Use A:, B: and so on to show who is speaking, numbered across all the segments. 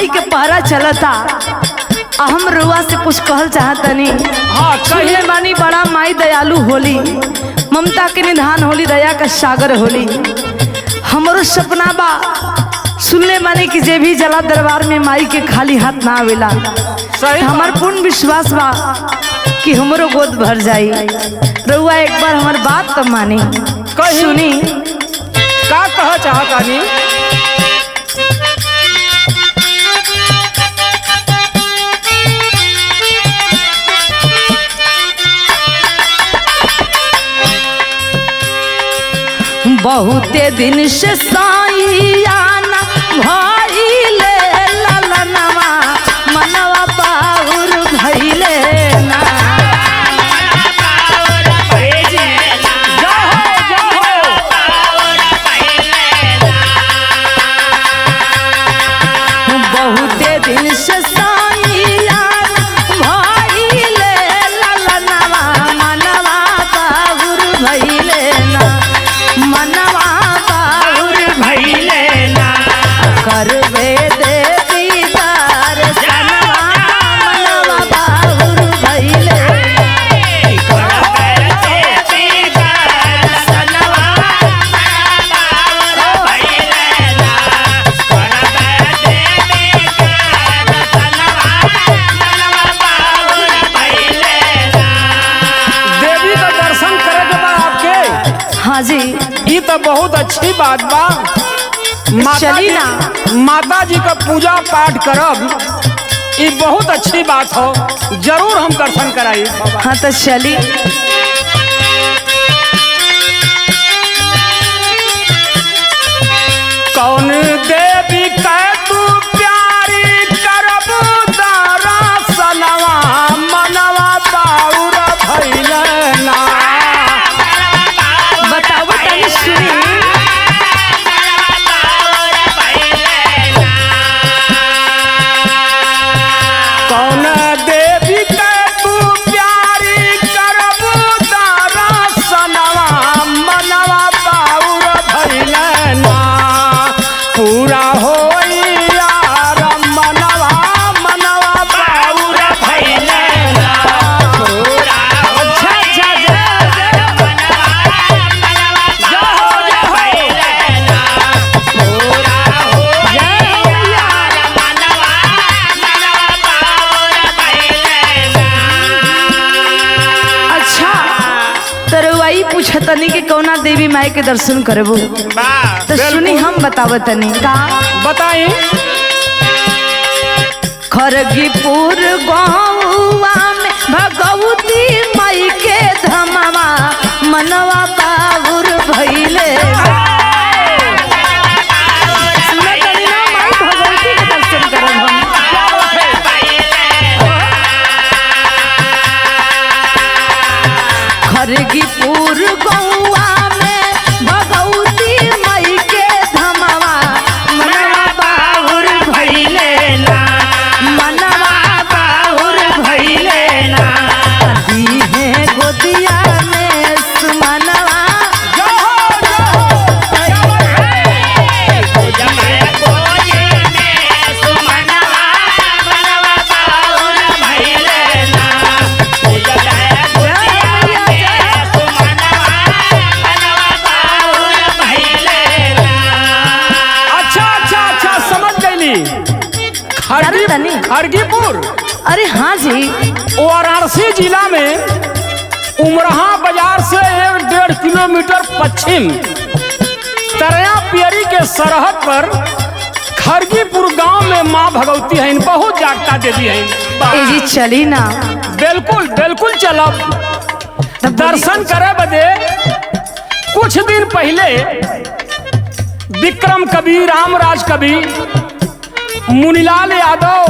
A: माई के पहरा चलता। हम रुआ से कुछ कहल चाहतनी।
B: हाँ
A: सुनले मानी बड़ा माई दयालु होली, ममता के निधान होली, दया का सागर होली। हमरो सपना बा सुनले मानी कि जे भी जला दरबार में माई के खाली हाथ ना आवेला। हमार पूर्ण विश्वास बा कि हमरो गोद भर जाई। रुआ एक बार हमार बात तो मानी, सुनी
B: का कहा चाहतानी।
A: बहुते दिन से साईयाना भइले ललनवा, मनवा बाउर भइले ना। बहुते दिन से साईयाना भइले ललनवा, मनवा बाउर भइले ना, मनवा बाउर भइले ना। करबे दे दीदार सनवा, मनवा बाउर भइले। करबे दे दीदार सनवा, मनवा बाउर भइले ना। करबे दे दीदार सनवा, मनवा बाउर भइले ना।
B: देवी का दर्शन करे के बा आपके।
A: हाँ जी,
B: ये तो बहुत अच्छी बात बा।
A: चली ना।
B: माता जी का पूजा पाठ करब, ये बहुत अच्छी बात हो। जरूर हम दर्शन कराई।
A: हाँ तो चली।
B: कौन देवी कै तू प्यारी करब दर्शनवा, मनवा बाउर भइले ना।
A: बताओ तनी सुनी।
B: कौन देवी कै तू प्यारी करब दर्शनवा, मनवा बाउर भइले ना। पूरा होई यार मनवा, मनवा बाउर भइले ना। पूरा
A: पूछतनी कि कौना देवी माई के दर्शन करबो, तो सुनी हम बतावतनी का।
B: बताई।
A: खरगीपुर गौवा में भगवती माई के धमवा, मनवा बाबुर भइले। सुनतनी ना माई भगवती के दर्शन करब हम। खरगीपुर गौवा में भगवती माई के धमवा, मनवा बाबुर भइले ना, मनवा बाबुर भइले ना। दीहे गोदिया में सुमनवा,
B: खरगीपुर।
A: अरे हाँ जी,
B: वाराणसी जिला में उमरहा बाजार से 1.5 किलोमीटर पश्चिम तरया पियरी के सरहद पर खरगीपुर गांव में माँ भगवती हैं। बहुत जागता देवी हैं।
A: जी चली ना।
B: बिल्कुल बिल्कुल चलब। दर्शन करे बदे कुछ दिन पहले विक्रम कवि, रामराज कवि, मुनीलाल यादव,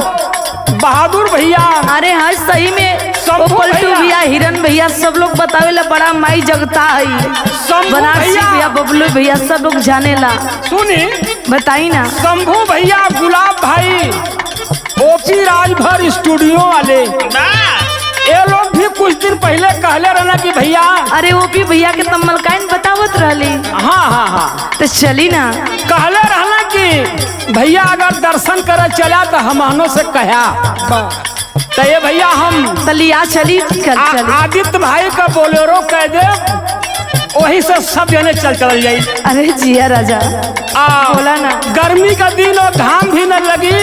B: बहादुर भैया,
A: अरे हाँ सही में
B: शंभू
A: पलटू
B: भैया,
A: भैया, हिरन भैया सब लोग बतावेला बड़ा माई जगता है। बनारसी भैया, बबलू भैया सब लोग जानेला।
B: सुनी
A: बताई ना।
B: शंभू भैया, गुलाब भाई, ओपी राजभर स्टूडियो वाले, ये लोग भी कुछ दिन पहले कह कहले रहना कि भैया।
A: अरे वो भी भैया के तमलकाइन बतावत रहली।
B: हाँ हाँ हाँ,
A: तो चली ना।
B: कहले रहना कि भैया अगर दर्शन करे चला तो हमनों से कहा तो ये भैया हम
A: तलिया चली चली।
B: आदित्य भाई का बोलेरो कह दे, वही से सब जने चल जाई।
A: अरे जिया राजा बोला ना।
B: गर्मी का दिन और घाम भी न लगी,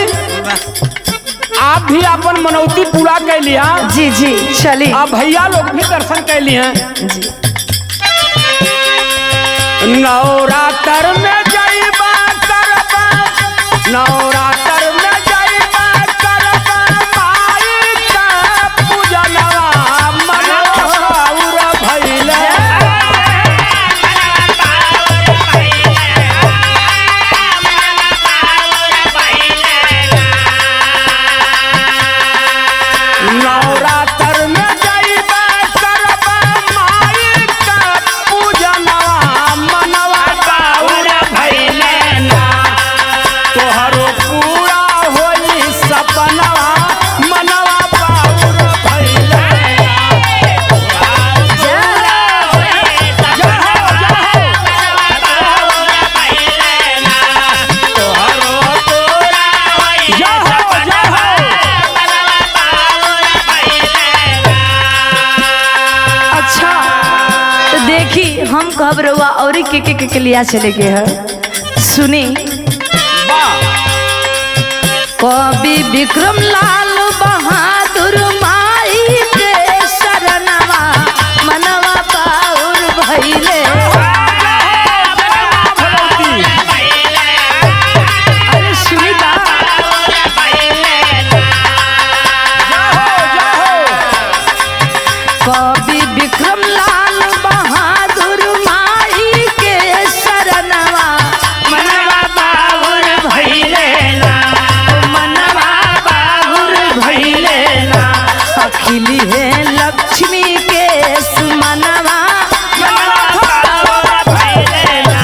B: आप भी अपन मनौती पूरा कर लिया।
A: जी जी चली।
B: आप भैया लोग भी दर्शन कर लिए हैं।
A: जी।
B: नवरात्र में जाइबा करबा, नवरात्र में जाइबा करबा, माई का पूजनवा मनवा भइले। नवरात्र में जाइबा करबा, माई का पूजनवा मनवा भइले ना। तोहरो पूरा होई सपनवा मनवा पाउर भइले
A: अच्छा तो देखी हम कब रहुआ और के लिया चले गए हैं। सुनी कवि विक्रम लाल बहादुर माई के शरणवा मनवा पाउर भइले। अरे सुनीता कवि विक्रम लाल बहादुर माई के शरणवा मनवा पाउर भइले ना, मनवा पाउर भइले ना। अखिली है लक्ष्मी के सुमनवा मनवा पाउर भइले ना,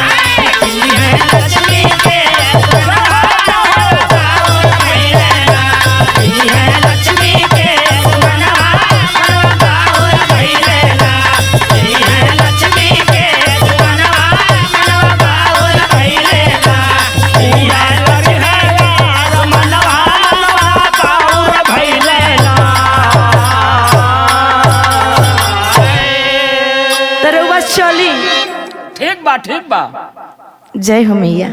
A: अखिली है लक्ष्मी के सुमनवा पाउर भइले ना, अखिली है लक्ष्मी के सुमनवा मनवा पाउर भइले ना, अखिली है लक्ष्मी के सुमनवा मनवा पाउर भइले ना, अखिली है लक्ष्मी मनवा पाउर भइले ना। चली।
B: ठीक बा ठीक बा।
A: जय हो मैया।